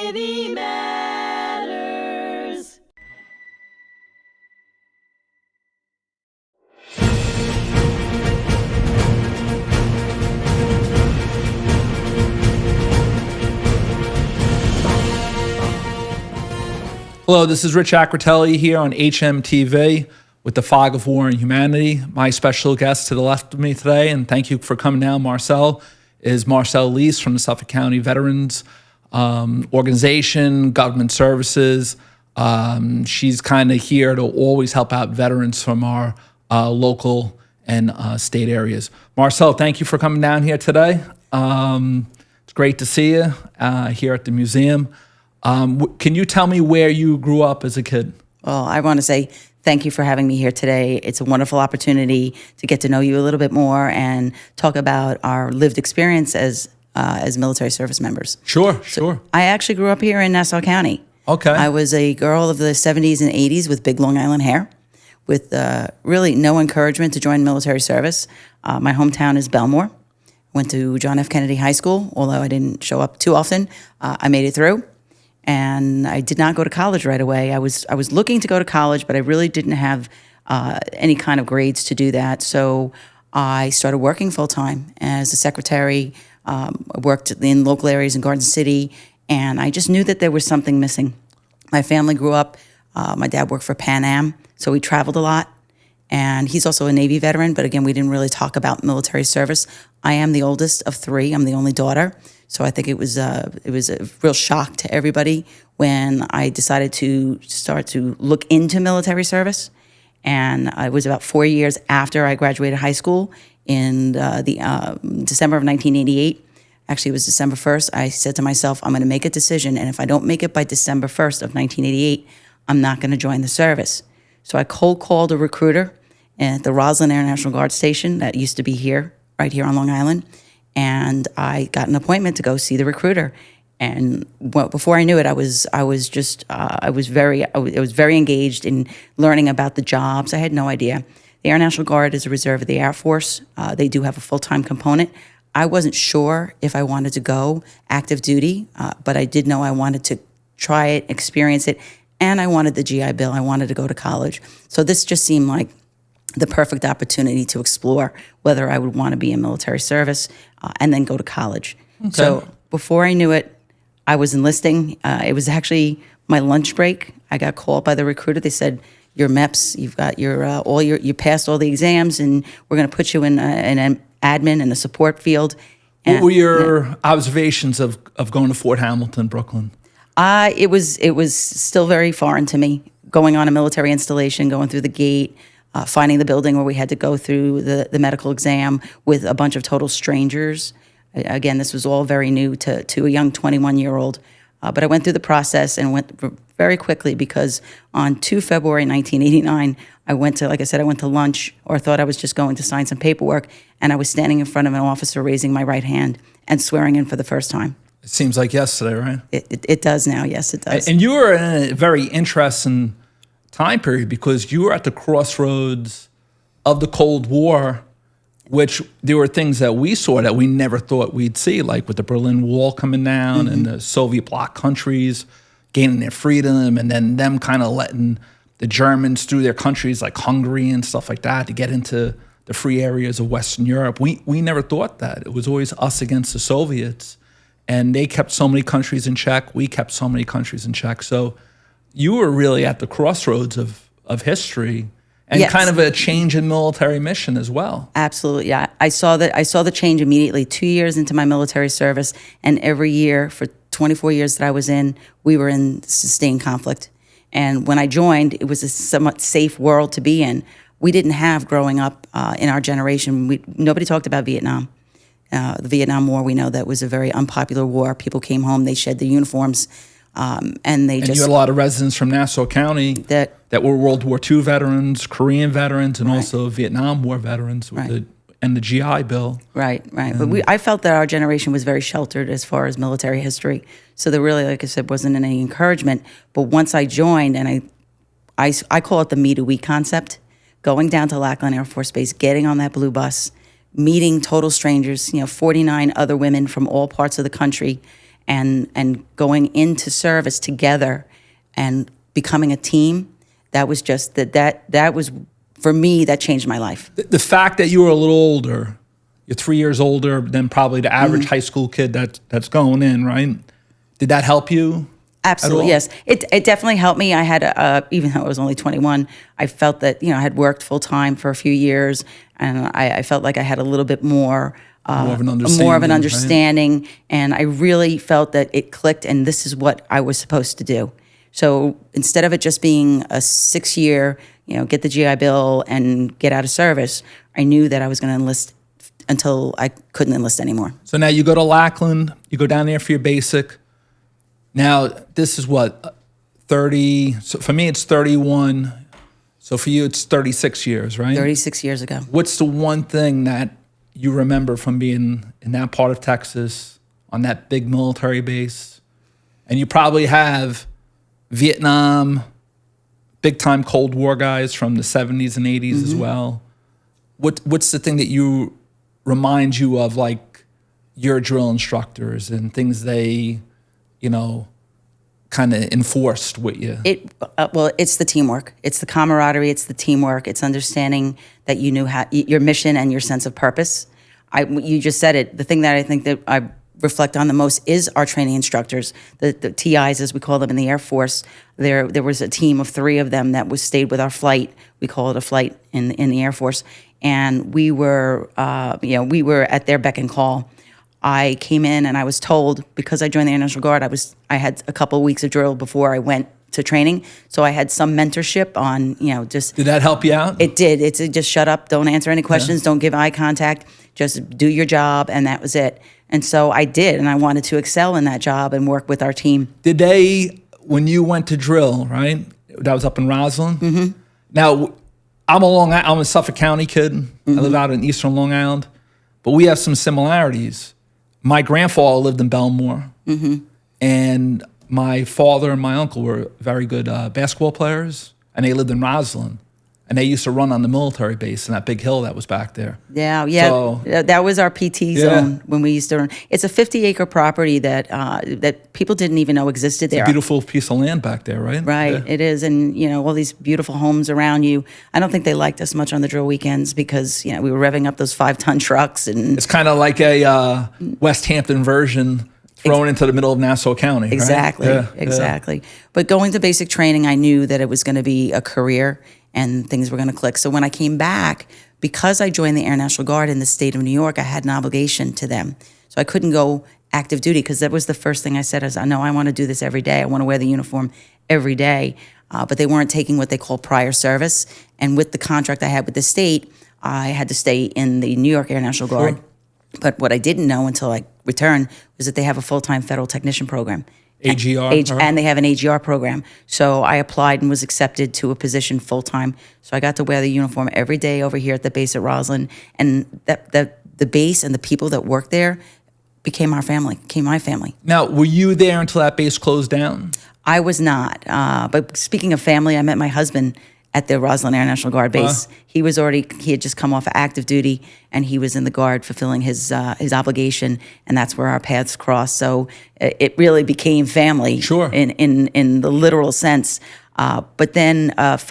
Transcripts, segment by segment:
Navy Matters. Hello, this is Richard Acritelli here on HMTV with the Fog of War and Humanity. My special guest to the left of me today, and thank you for coming down, Marcelle, is Marcelle Leis from the Suffolk County Veterans Organization, Government Services. She's kind of here to always help out veterans from our local and state areas. Marcelle, thank you for coming down here today. It's great to see you here at the museum. Can you tell me where you grew up as a kid? Well, I want to say thank you for having me here today. It's a wonderful opportunity to get to know you a little bit more and talk about our lived experience as military service members. Sure. I actually grew up here in Nassau County. Okay. I was a girl of the 70s and 80s with big Long Island hair, with really no encouragement to join military service. My hometown is Bellmore. Went to John F. Kennedy High School, although I didn't show up too often. I made it through. And I did not go to college right away. I was looking to go to college, but I really didn't have any kind of grades to do that. So I started working full-time as a secretary. I worked in local areas in Garden City, and I just knew that there was something missing. My family grew up. My dad worked for Pan Am, so we traveled a lot. And he's also a Navy veteran, but again, we didn't really talk about military service. I am the oldest of three. I'm the only daughter. So I think it was a real shock to everybody when I decided to start to look into military service. And it was about 4 years after I graduated high school in December of 1988. Actually, it was December 1st. I said to myself, I'm going to make a decision. And if I don't make it by December 1st of 1988, I'm not going to join the service. So I cold called a recruiter at the Roslyn Air National Guard station that used to be here, right here on Long Island. And I got an appointment to go see the recruiter. And before I knew it, I was very engaged in learning about the jobs. I had no idea. The Air National Guard is a reserve of the Air Force. They do have a full-time component. I wasn't sure if I wanted to go active duty, but I did know I wanted to try it, experience it, and I wanted the GI Bill. I wanted to go to college. So this just seemed like the perfect opportunity to explore whether I would want to be in military service and then go to college. Okay. So before I knew it, I was enlisting. It was actually my lunch break. I got called by the recruiter. They said, "Your MEPS, you've got you passed all the exams, and we're going to put you in an admin and a support field." And, what were your observations of going to Fort Hamilton, Brooklyn? It was still very foreign to me. Going on a military installation, going through the gate. Finding the building where we had to go through the medical exam with a bunch of total strangers. Again, this was all very new to a young 21-year-old. But I went through the process and went very quickly because on 2 February 1989, I went to lunch, or thought I was just going to sign some paperwork, and I was standing in front of an officer raising my right hand and swearing in for the first time. It seems like yesterday, right? It does now, yes, it does. And you were in a very interesting time period because you were at the crossroads of the Cold War, which there were things that we saw that we never thought we'd see, like with the Berlin Wall coming down and the Soviet bloc countries gaining their freedom, and then them kind of letting the Germans through their countries like Hungary and stuff like that to get into the free areas of Western Europe. We never thought that. It was always us against the Soviets, and they kept so many countries in check. We kept so many countries in check. So you were really at the crossroads of history and yes. kind of a change in military mission as well. Absolutely, yeah. I saw the change immediately. 2 years into my military service, and every year for 24 years that I was in, we were in sustained conflict. And when I joined, it was a somewhat safe world to be in. We didn't have, growing up in our generation, nobody talked about Vietnam. The Vietnam War, we know that was a very unpopular war. People came home, they shed their uniforms. And you had a lot of residents from Nassau County that were World War II veterans, Korean veterans, and also Vietnam War veterans with the GI Bill. Right. But I felt that our generation was very sheltered as far as military history. So there really, like I said, wasn't any encouragement. But once I joined, and I call it the me to we concept, going down to Lackland Air Force Base, getting on that blue bus, meeting total strangers, 49 other women from all parts of the country, and going into service together and becoming a team. That was just that was, for me, that changed my life. The fact that you were a little older, you're 3 years older than probably the average high school kid that's going in, right? Did that help you? Absolutely, yes. It definitely helped me. I had, even though I was only 21, I felt that, I had worked full time for a few years, and I felt like I had a little bit more of an understanding, right? And I really felt that it clicked, and this is what I was supposed to do. So instead of it just being a 6-year, get the GI Bill and get out of service, I knew that I was going to enlist until I couldn't enlist anymore. So now you go to Lackland, you go down there for your basic. Now, this is what, 30, so for me it's 31, so for you it's 36 years, right? 36 years ago. What's the one thing that you remember from being in that part of Texas, on that big military base? And you probably have Vietnam, big-time Cold War guys from the 70s and 80s as well. What's the thing that you reminds you of, like, your drill instructors and things they, kind of enforced with you? Well, it's the teamwork. It's the camaraderie. It's the teamwork. It's understanding that you knew your mission and your sense of purpose. You just said it. The thing that I think that I reflect on the most is our training instructors, the TIs, as we call them in the Air Force. There was a team of 3 of them that stayed with our flight. We call it a flight in the Air Force, and we were at their beck and call. I came in and I was told, because I joined the Air National Guard, I had a couple of weeks of drill before I went to training, so I had some mentorship on, just. Did that help you out? It did. It's just shut up, don't answer any questions, don't give eye contact, just do your job, and that was it. And so I did, and I wanted to excel in that job and work with our team. Did they, when you went to drill, right? That was up in Roslyn. Mm-hmm. Now, I'm a Suffolk County kid. I live out in eastern Long Island, but we have some similarities. My grandfather lived in Bellmore, and my father and my uncle were very good basketball players, and they lived in Roslyn. And they used to run on the military base in that big hill that was back there. Yeah. So, that was our PT zone when we used to run. It's a 50-acre property that people didn't even know existed there. It's a beautiful piece of land back there, right? Right, yeah. It is. And, all these beautiful homes around you. I don't think they liked us much on the drill weekends because, we were revving up those 5-ton trucks. And it's kind of like a Westhampton version thrown into the middle of Nassau County, exactly, right? Exactly. But going to basic training, I knew that it was going to be a career and things were going to click. So when I came back, because I joined the Air National Guard in the state of New York, I had an obligation to them. So I couldn't go active duty because that was the first thing I said is, I know I want to do this every day. I want to wear the uniform every day. But they weren't taking what they call prior service. And with the contract I had with the state, I had to stay in the New York Air National Guard. Sure. But what I didn't know until I returned was that they have a full-time federal technician program. AGR? And they have an AGR program. So I applied and was accepted to a position full-time. So I got to wear the uniform every day over here at the base at Roslyn. And the base and the people that worked there became my family. Now, were you there until that base closed down? I was not. But speaking of family, I met my husband at the Roslyn Air National Guard base. He had just come off of active duty, and he was in the Guard fulfilling his obligation, and that's where our paths crossed. So it really became family, sure, in the literal sense. But then about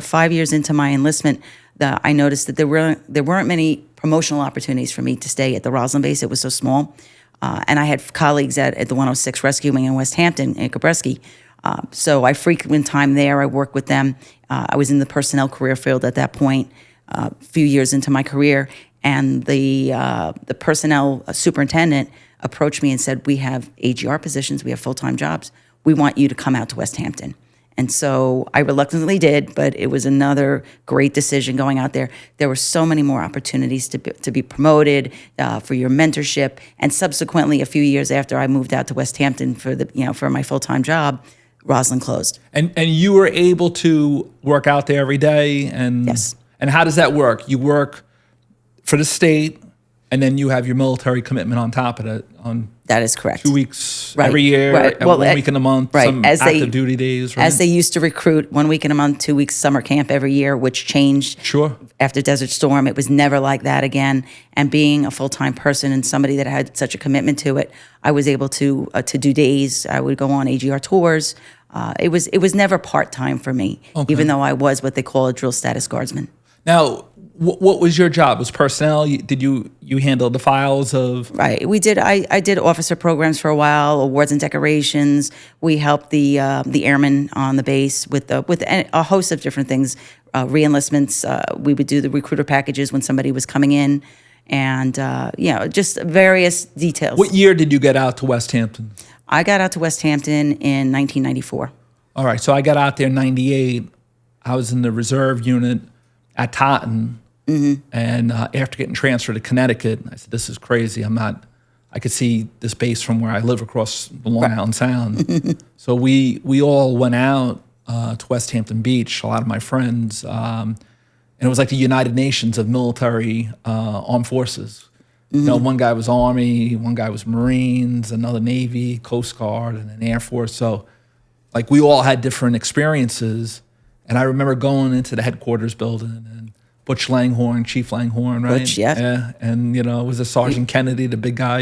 5 years into my enlistment, I noticed that there weren't many promotional opportunities for me to stay at the Roslyn base. It was so small. And I had colleagues at the 106 Rescue Wing in Westhampton, in Kabreski. So I frequent time there. I worked with them. I was in the personnel career field at that point, a few years into my career. And the personnel superintendent approached me and said, we have AGR positions. We have full-time jobs. We want you to come out to Westhampton. And so I reluctantly did, but it was another great decision going out there. There were so many more opportunities to be promoted, for your mentorship, and subsequently, a few years after I moved out to Westhampton for my full-time job, Roslyn closed. And you were able to work out there every day? And yes. And how does that work? You work for the state, And then you have your military commitment on top of it on That is correct. 2 weeks Right. every year, Right. one week in a month, right. some As active duty days, right? As they used to recruit 1 week in a month, 2 weeks summer camp every year, which changed Sure. after Desert Storm. It was never like that again. And being a full-time person and somebody that had such a commitment to it, I was able to do days. I would go on AGR tours. It was never part-time for me, even though I was what they call a drill status guardsman. Now, what was your job? Was personnel? Did you handle the files of? Right. We did. I did officer programs for a while, awards and decorations. We helped the airmen on the base with a host of different things, re-enlistments. We would do the recruiter packages when somebody was coming in, and just various details. What year did you get out to Westhampton? I got out to Westhampton in 1994. All right, so I got out there in '98. I was in the reserve unit at Taunton. And after getting transferred to Connecticut, I said, this is crazy. I could see this base from where I live across the Long Island Sound. So we all went out to Westhampton Beach, a lot of my friends. And it was like the United Nations of military armed forces. You know, one guy was Army, one guy was Marines, another Navy, Coast Guard, and an Air Force. So like we all had different experiences. And I remember going into the headquarters building and Butch Langhorne, Chief Langhorne, right? Butch, yeah. And it was a Sergeant Kennedy, the big guy.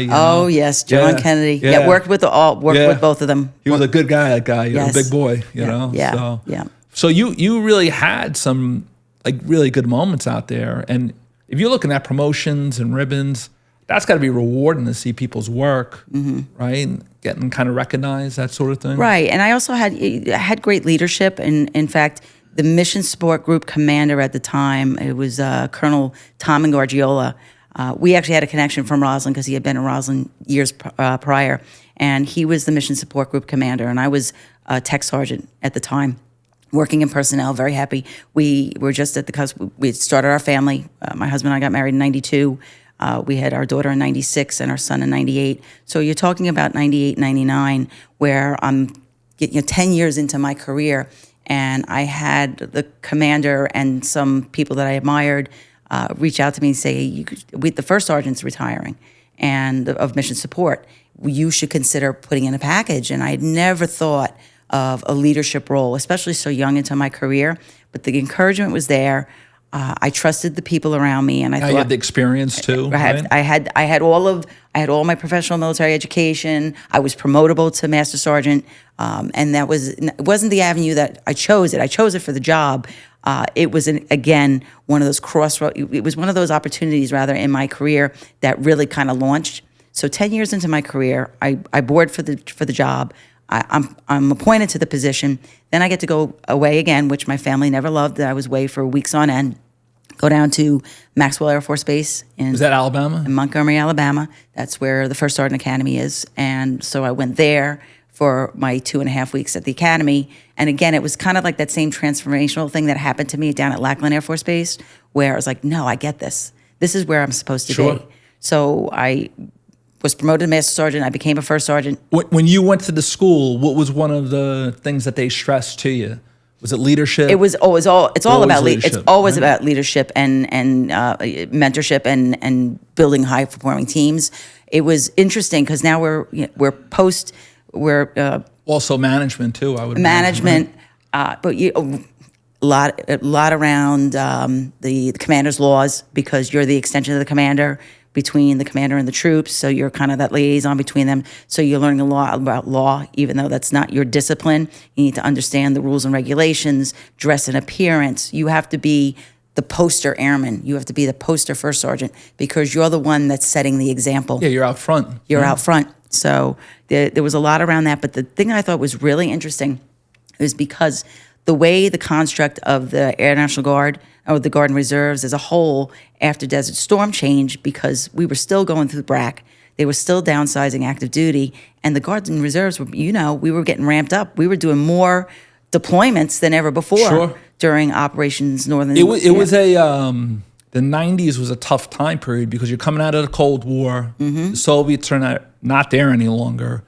Yes, John Kennedy. Yeah, worked with both of them. He was a good guy, that guy. Yes. A big boy, you know. Yeah. So you really had some like really good moments out there. And if you're looking at promotions and ribbons, that's got to be rewarding to see people's work, right? Getting kind of recognized, that sort of thing. Right. And I also had great leadership. And in fact, the Mission Support Group commander at the time, it was Colonel Tom Gargiola. We actually had a connection from Roslyn because he had been in Roslyn years prior. And he was the Mission Support Group commander. And I was a tech sergeant at the time, working in personnel, very happy. We were just at the cusp. We had started our family. My husband and I got married in 92. We had our daughter in 96 and our son in 98. So you're talking about 98, 99, where I'm 10 years into my career. And I had the commander and some people that I admired reach out to me and say, the first sergeant's retiring and of mission support. You should consider putting in a package. And I had never thought of a leadership role, especially so young into my career. But the encouragement was there. I trusted the people around me, and I thought you had the experience too. I had all my professional military education. I was promotable to master sergeant, and it wasn't the avenue that I chose it. I chose it for the job. It was again one of those crossroads. It was one of those opportunities rather in my career that really kind of launched. So 10 years into my career, I board for the job. I'm appointed to the position. Then I get to go away again, which my family never loved. I was away for weeks on end. Go down to Maxwell Air Force Base Is that Alabama? In Montgomery, Alabama. That's where the First Sergeant Academy is. And so I went there for my 2.5 weeks at the academy. And again, it was kind of like that same transformational thing that happened to me down at Lackland Air Force Base, where I was like, no, I get this. This is where I'm supposed to be. So I was promoted to master sergeant. I became a first sergeant. When you went to the school, what was one of the things that they stressed to you? Was it leadership? It's all about leadership. It's always about leadership and mentorship and building high performing teams. It was interesting because now we're also management too. I would management, right? But a lot around the commander's laws, because you're the extension of the commander between the commander and the troops. So you're kind of that liaison between them. So you're learning a lot about law, even though that's not your discipline. You need to understand the rules and regulations, dress and appearance. You have to be the poster airman. You have to be the poster first sergeant, because you're the one that's setting the example. Yeah, you're out front. You're out front. So there was a lot around that. But the thing I thought was really interesting is because the way the construct of the Air National Guard or the Guard and Reserves as a whole after Desert Storm changed, because we were still going through the BRAC. They were still downsizing active duty. And the Guards and Reserves, we were getting ramped up. We were doing more deployments than ever before during Operations Northern. It was the 90s was a tough time period because you're coming out of the Cold War. The Soviets are not there any longer.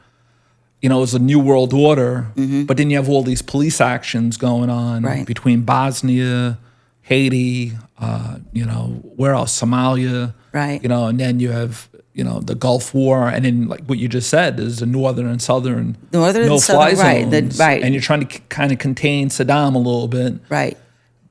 It was a new world order, but then you have all these police actions going on between Bosnia, Haiti, where else? Somalia. Right. You know, and then you have, you know, the Gulf War, and then like what you just said is the northern and southern no-fly zones, right. And you're trying to kind of contain Saddam a little bit, Right.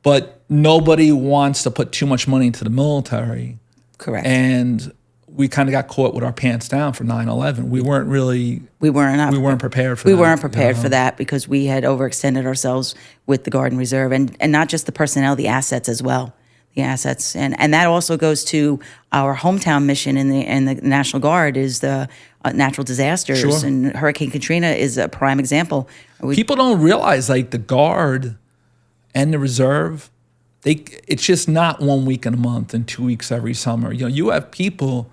but nobody wants to put too much money into the military. Correct. And we kind of got caught with our pants down for 9/11. We weren't prepared for that. We weren't prepared for that because we had overextended ourselves with the Guard and Reserve, and not just the personnel, the assets as well. The assets, and that also goes to our hometown mission in the National Guard is the natural disasters. Sure. And Hurricane Katrina is a prime example. People don't realize like the Guard and the Reserve, it's just not 1 week in a month and 2 weeks every summer. You know, you have people,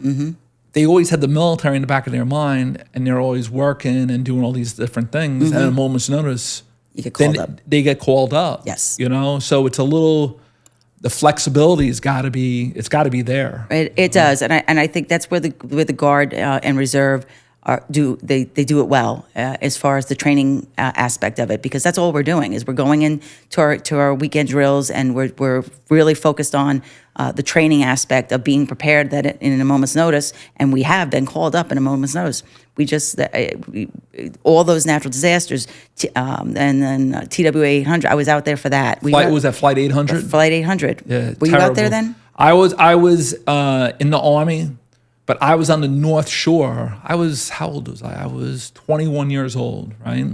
they always had the military in the back of their mind, and they're always working and doing all these different things. And at a moment's notice, You get called up. they get called up. Yes. You know, so it's a little, the flexibility has got to be, it's got to be there. It does, and I think that's where the Guard and Reserve they do it well as far as the training aspect of it, because that's all we're doing is we're going into our weekend drills, and we're really focused on the training aspect of being prepared that in a moment's notice, and we have been called up in a moment's notice. We just all those natural disasters, and then TWA 800. I was out there for that. Was that Flight 800? Flight 800. Yeah, were you out there then? I was in the Army. But I was on the North Shore. How old was I? I was 21 years old, right?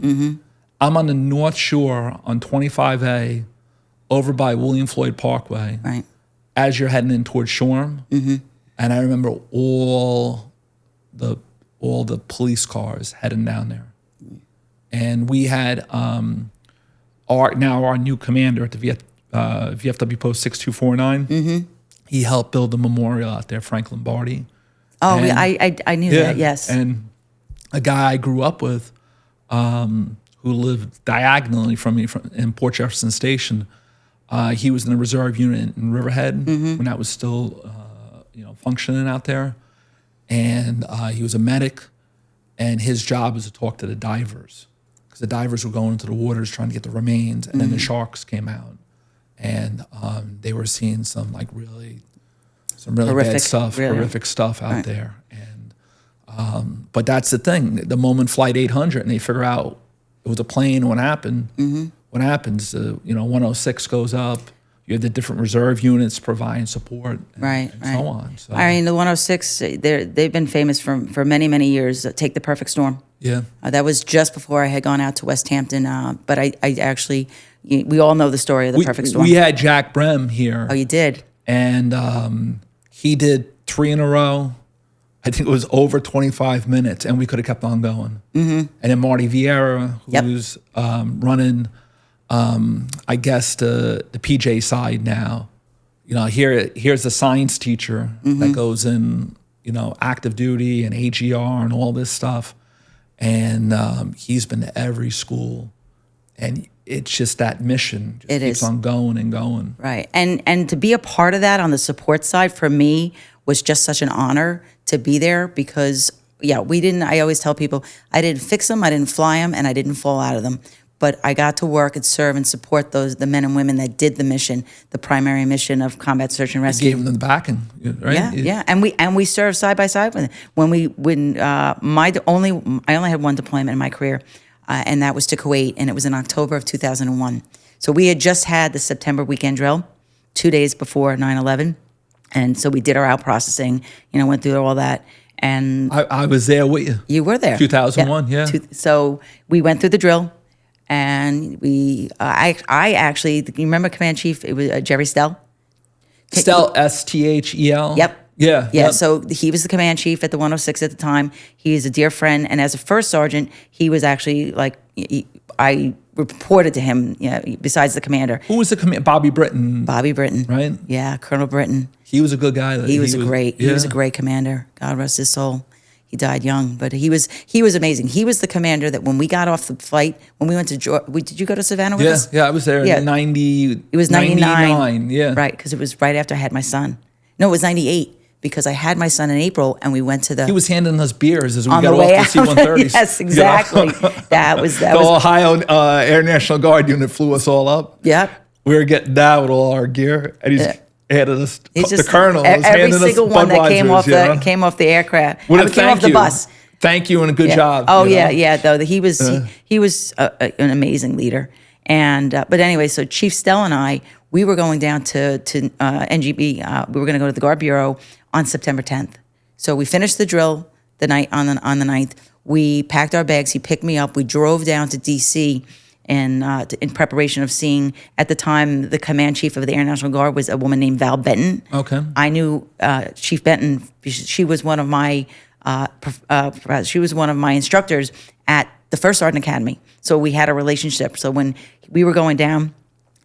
I'm on the North Shore on 25A over by William Floyd Parkway. Right. As you're heading in towards Shoreham. And I remember all the police cars heading down there. And we had our new commander at the VFW Post 6249. He helped build the memorial out there, Frank Lombardi. Oh, I knew that, yes. And a guy I grew up with who lived diagonally from me in Port Jefferson Station, he was in the reserve unit in Riverhead when that was still functioning out there. And he was a medic, and his job was to talk to the divers, because the divers were going into the waters trying to get the remains, and then the sharks came out. And they were seeing some really horrific stuff out there. And but that's the thing. The moment Flight 800 and they figure out it was a plane, what happened? What happens? 106 goes up. You have the different reserve units providing support, and so on. So, I mean, the 106, they've been famous for many, many years. Take the Perfect Storm. Yeah. That was just before I had gone out to Westhampton. But I actually, we all know the story of the Perfect Storm. We had Jack Brem here. Oh, you did? And he did 3 in a row. I think it was over 25 minutes, and we could have kept on going. And then Marty Vieira, who's running, I guess, the PJ side now. You know, here's the science teacher that goes in, active duty and AGR and all this stuff. And he's been to every school. And it's just that mission just keeps on going and going. Right. And to be a part of that on the support side for me was just such an honor to be there, because I always tell people I didn't fix them, I didn't fly them, and I didn't fall out of them. But I got to work and serve and support the men and women that did the mission, the primary mission of combat search and rescue. You gave them the backing, right? Yeah. And we served side by side with them. I only had one deployment in my career. And that was to Kuwait, and it was in October of 2001. So we had just had the September weekend drill 2 days before 9/11, and so we did our out processing, went through all that. And I was there with you. You were there. 2001, yeah. So we went through the drill, and I actually, you remember Command Chief, it was Jerry Stell? Stell, S-T-H-E-L? Yep. Yeah. Yep. So he was the command chief at the 106 at the time. He is a dear friend. And as a first sergeant, he was actually I reported to him, besides the commander. Who was the commander? Bobby Britton. Bobby Britton. Right? Yeah, Colonel Britton. He was a good guy. He was a great commander. God rest his soul. He died young, but he was amazing. He was the commander that when we got off the flight, when we went to Georgia, did you go to Savannah with us? Yeah, I was there in 90. It was 99. Yeah. Right, because it was right after I had my son. No, it was 98. Because I had my son in April, and we went to He was handing us beers as we got off the the C-130s. Yes, exactly. That was the Ohio Air National Guard unit flew us all up. Yep. We were getting down with all our gear, and handed us, He's the just colonel was every handing us single one that came Budweisers, off you know? came off the aircraft. What I a mean, came off thank the you. bus. Thank you and a good Yeah. job. Oh you yeah, know? yeah. Though he was an amazing leader, and but anyway, so Chief Stell and I, we were going down to NGB. We were going to go to the Guard Bureau on September 10th. So we finished the drill the night on the 9th. We packed our bags. He picked me up. We drove down to D.C. and in preparation of seeing, at the time, the command chief of the Air National Guard was a woman named Val Benton. Okay. I knew Chief Benton. She was one of my instructors at the First Sergeant Academy. So we had a relationship. So when we were going down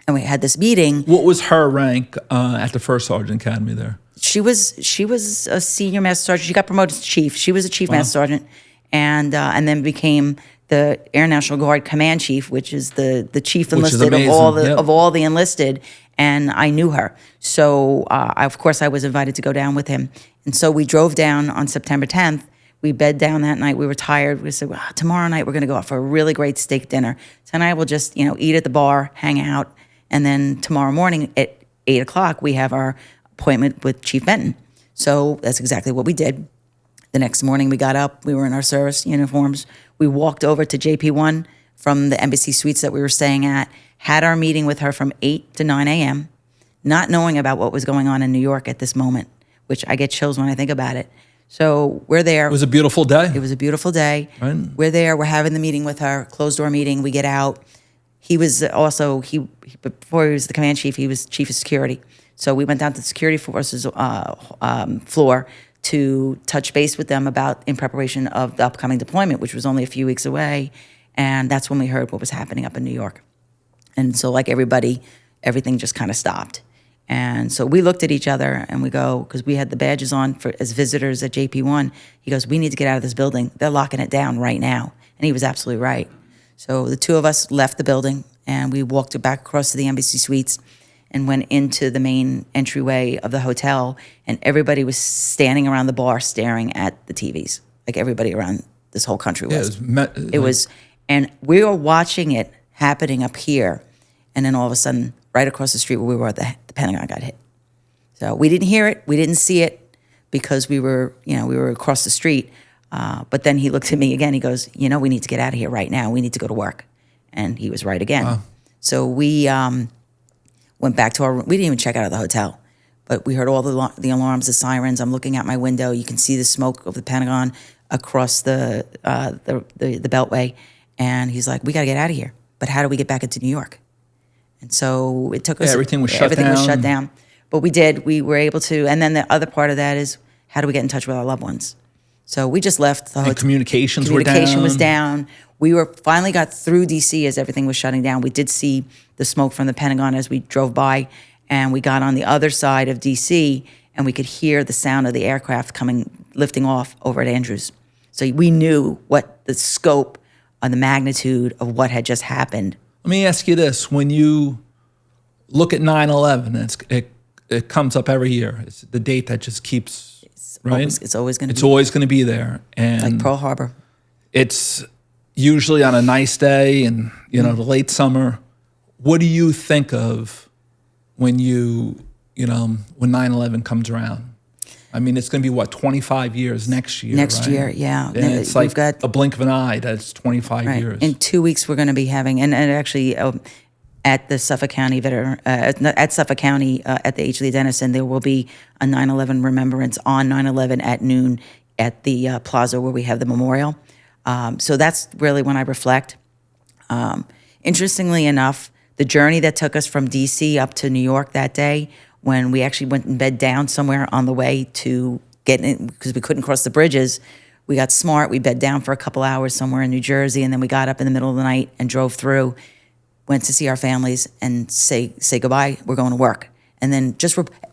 and we had this meeting, What was her rank at the First Sergeant Academy there? she was a senior master sergeant. She got promoted to chief. She was a chief master sergeant, and then became the Air National Guard command chief, which is the chief enlisted amazing. of all the enlisted. And I knew her, so of course I was invited to go down with him. And so we drove down on September 10th. We bed down that night. We were tired. We said, well, tomorrow night we're going to go out for a really great steak dinner. Tonight we'll just eat at the bar, hang out, and then tomorrow morning at 8 o'clock we have our appointment with Chief Benton. So that's exactly what we did. The next morning we got up, we were in our service uniforms. We walked over to JP1 from the embassy suites that we were staying at, had our meeting with her from 8 to 9 a.m., not knowing about what was going on in New York at this moment, which I get chills when I think about it. So we're there. It was a beautiful day. It was a beautiful day. Right. We're there, we're having the meeting with her, closed door meeting, we get out. He was also, before he was the command chief, he was chief of security. So we went down to the security forces floor to touch base with them in preparation of the upcoming deployment, which was only a few weeks away. And that's when we heard what was happening up in New York. And so like everybody, everything just kind of stopped. And so we looked at each other and we go, because we had the badges on as visitors at JP1. He goes, we need to get out of this building. They're locking it down right now. And he was absolutely right. So the two of us left the building and we walked back across to the embassy suites and went into the main entryway of the hotel, and everybody was standing around the bar staring at the TVs. Like everybody around this whole country was. It was, and we were watching it happening up here, and then all of a sudden, right across the street where we were, the Pentagon got hit. So we didn't hear it, we didn't see it, because we were across the street. But then he looked at me again. He goes, we need to get out of here right now. We need to go to work, and he was right again. Wow. So we went back to our room. We didn't even check out of the hotel, but we heard all the alarms, the sirens. I'm looking out my window. You can see the smoke of the Pentagon across the Beltway. And he's like, we got to get out of here. But how do we get back into New York? And so it took us. Everything was shut down. Everything was shut down. But we did. We were able to. And then the other part of that is, how do we get in touch with our loved ones? So we just left the hotel. And communication was down. We finally got through DC as everything was shutting down. We did see the smoke from the Pentagon as we drove by, and we got on the other side of DC, and we could hear the sound of the aircraft lifting off over at Andrews. So we knew what the scope and the magnitude of what had just happened. Let me ask you this: when you look at 9/11, it comes up every year. It's the date that just keeps right. It's always going to. It's always going to be there, and like Pearl Harbor. It's usually on a nice day and, the late summer. What do you think of when when 9/11 comes around? I mean, it's going to be, 25 years next year, Next right? year, yeah. And it's like a blink of an eye, that's 25 years. In 2 weeks, we're going to be having, and actually at the Suffolk County at Suffolk County, at the H. Lee Denison, there will be a 9/11 remembrance on 9/11 at noon at the plaza where we have the memorial. So that's really when I reflect. Interestingly enough, the journey that took us from DC up to New York that day, when we actually went and bed down somewhere on the way to get in, because we couldn't cross the bridges, we got smart. We bed down for a couple hours somewhere in New Jersey, and then we got up in the middle of the night and drove through, went to see our families and say goodbye. We're going to work. And then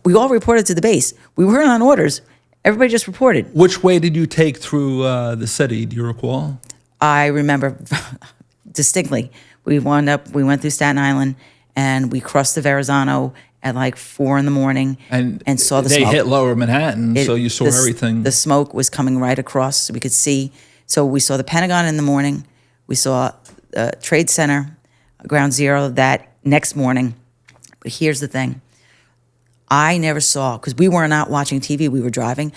we all reported to the base. We weren't on orders. Everybody just reported. Which way did you take through the city? Do you recall? I remember distinctly. We went through Staten Island, and we crossed the Verrazano at like 4 a.m. and saw the smoke. They hit Lower Manhattan, so you saw everything. The smoke was coming right across, so we could see. So we saw the Pentagon in the morning. We saw Trade Center, Ground Zero that next morning. But here's the thing. I never saw, because we were not watching TV, we were driving.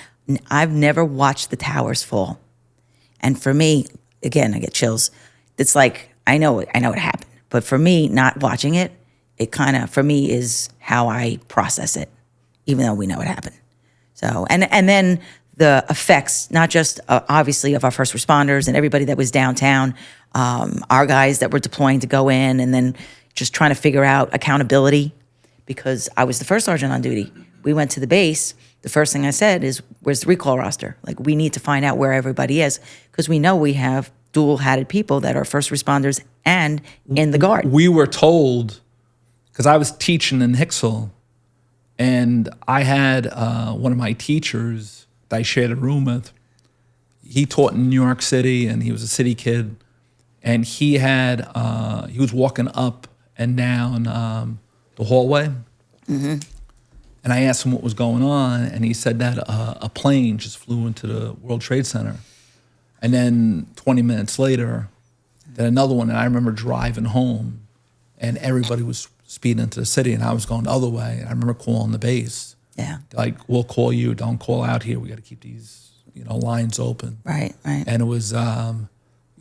I've never watched the towers fall. And for me, again, I get chills. It's like, I know it happened. But for me, not watching it, it kind of, for me, is how I process it, even though we know it happened. So, and then the effects, not just obviously of our first responders and everybody that was downtown, our guys that were deploying to go in, and then just trying to figure out accountability, because I was the first sergeant on duty. We went to the base. The first thing I said is, where's the recall roster? Like, we need to find out where everybody is, because we know we have dual-hatted people that are first responders and in the Guard. We were told, because I was teaching in Hicksville, and I had one of my teachers that I shared a room with. He taught in New York City, and he was a city kid. And he was walking up and down the hallway. Mm-hmm. And I asked him what was going on, and he said that a plane just flew into the World Trade Center. And then 20 minutes later, then another one, and I remember driving home, and everybody was speeding into the city, and I was going the other way. And I remember calling the base. Yeah. Like, we'll call you, don't call out here. We got to keep these, lines open. Right. And it was,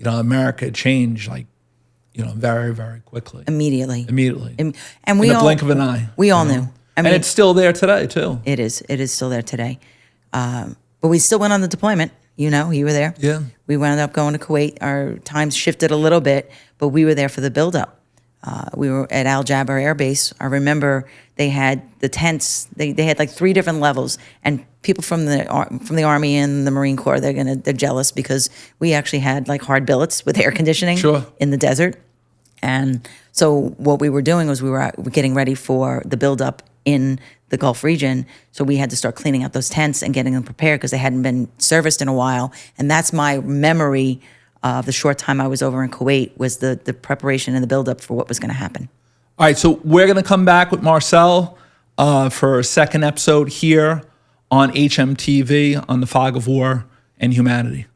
America changed, like, very, very quickly. Immediately. And we in the all, blink of an eye. We all knew. I mean, and it's still there today, too. It is. It is still there today. But we still went on the deployment. You were there. Yeah. We wound up going to Kuwait. Our times shifted a little bit, but we were there for the buildup. We were at Al Jaber Air Base. I remember they had the tents. They had like 3 different levels, and people from the Army and the Marine Corps, they're jealous, because we actually had like hard billets with air conditioning in the desert. And so what we were doing was we were getting ready for the buildup in the Gulf region. So we had to start cleaning out those tents and getting them prepared, because they hadn't been serviced in a while. And that's my memory of the short time I was over in Kuwait, was the preparation and the buildup for what was going to happen. All right, so we're going to come back with Marcelle for a second episode here on HMTV on the Fog of War and Humanity.